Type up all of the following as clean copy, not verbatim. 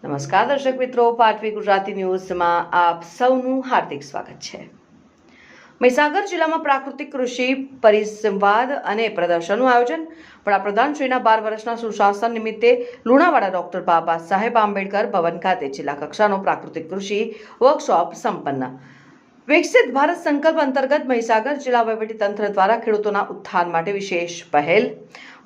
નમસ્કાર દર્શક મિત્રો, પાટવી ગુજરાતી ન્યૂઝમાં આપ સૌનું હાર્દિક સ્વાગત છે। મહીસાગર જિલ્લામાં પ્રાકૃતિક કૃષિ પરિસંવાદ અને પ્રદર્શનનું આયોજન। વડાપ્રધાન શ્રીના 12 વર્ષના સુશાસન નિમિત્તે લુણાવાડા ડોક્ટર બાબા સાહેબ આંબેડકર ભવન ખાતે જિલ્લા કક્ષાનો પ્રાકૃતિક કૃષિ વર્કશોપ સંપન્ન। વિકસિત ભારત સંકલ્પ અંતર્ગત મહીસાગર જિલ્લા વહીવટીતંત્ર દ્વારા ખેડૂતોના ઉત્થાન માટે વિશેષ પહેલ।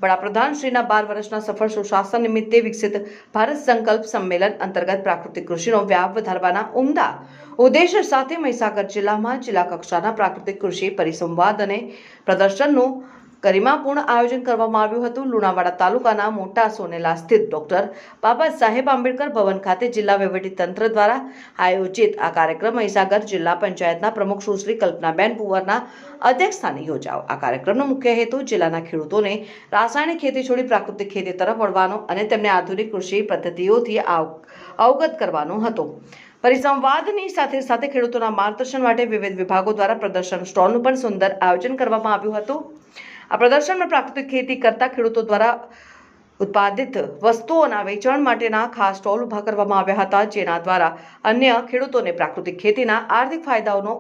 વડાપ્રધાન શ્રીના 12 વર્ષના સફળ સુશાસન નિમિત્તે વિકસિત ભારત સંકલ્પ સંમેલન અંતર્ગત પ્રાકૃતિક કૃષિનો વ્યાપ વધારવાના ઉમદા ઉદ્દેશ્ય સાથે મહીસાગર જિલ્લામાં જિલ્લા કક્ષાના પ્રાકૃતિક કૃષિ પરિસંવાદ અને પ્રદર્શનનું ગરિમાપૂર્ણ આયોજન કરવામાં આવ્યું હતું। લુણાવાડા તાલુકાના મોટા સોનેલા સ્થિત ડોક્ટર બાબા સાહેબ આંબેડકર ભવન ખાતે જિલ્લા વહીવટીતંત્ર દ્વારા આયોજિત આ કાર્યક્રમ મહીસાગર જિલ્લા પંચાયતના પ્રમુખ સુશ્રી કલ્પનાબેન પુવરના અધ્યક્ષસ્થાને યોજાયો। આ કાર્યક્રમનો મુખ્ય હેતુ જિલ્લાના ખેડૂતોને રાસાયણિક ખેતી છોડી પ્રાકૃતિક ખેતી તરફ વળવાનો અને તેમને આધુનિક કૃષિ પદ્ધતિઓથી અવગત કરવાનો હતો। પરિસંવાદની સાથે સાથે ખેડૂતોના માર્ગદર્શન માટે વિવિધ વિભાગો દ્વારા પ્રદર્શન સ્ટોલનું પણ સુંદર આયોજન કરવામાં આવ્યું હતું। આ પ્રદર્શનમાં પ્રાકૃતિક ખેતી કરતા ખેડૂતો દ્વારા ઉત્પાદિત વસ્તુઓના વેચાણ માટેના ખાસ સ્ટોલ ઊભા કરવામાં આવ્યા હતા, જેના દ્વારા અન્ય ખેડૂતોને પ્રાકૃતિક ખેતીના આર્થિક ફાયદાઓનો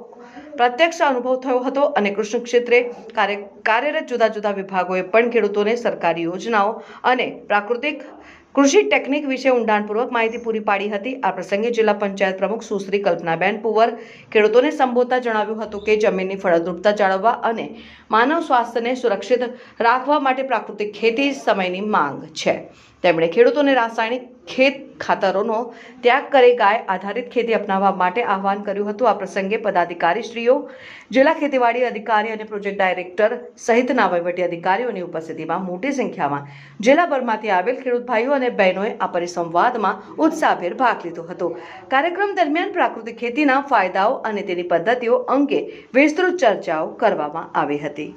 પ્રત્યક્ષ અનુભવ થયો હતો અને કૃષિ ક્ષેત્રે કાર્યરત જુદા જુદા વિભાગોએ પણ ખેડૂતોને સરકારી યોજનાઓ અને પ્રાકૃતિક કૃષિ ટેકનિક વિશે ઊંડાણપૂર્વક માહિતી પૂરી પાડી હતી। આ પ્રસંગે જિલ્લા પંચાયત પ્રમુખ સુશ્રી કલ્પનાબેન પુવર ખેડૂતોને સંબોધતા જણાવ્યું હતું કે જમીનની ફળદ્રુપતા જાળવવા અને માનવ સ્વાસ્થ્યને સુરક્ષિત રાખવા માટે પ્રાકૃતિક ખેતી સમયની માંગ છે। તેમણે ખેડૂતોને રાસાયણિક ખેત ખાતરોનો ત્યાગ કરી ગાય આધારિત ખેતી અપનાવવા માટે આહવાન કર્યું હતું। આ પ્રસંગે પદાધિકારીશ્રીઓ, જિલ્લા ખેતીવાડી અધિકારી અને પ્રોજેક્ટ ડાયરેક્ટર સહિતના વહીવટી અધિકારીઓની ઉપસ્થિતિમાં મોટી સંખ્યામાં જિલ્લાભરમાંથી આવેલ ખેડૂત ભાઈઓ અને બહેનોએ આ પરિસંવાદમાં ઉત્સાહભેર ભાગ લીધો હતો। કાર્યક્રમ દરમિયાન પ્રાકૃતિક ખેતીના ફાયદાઓ અને તેની પદ્ધતિઓ અંગે વિસ્તૃત ચર્ચાઓ કરવામાં આવી હતી।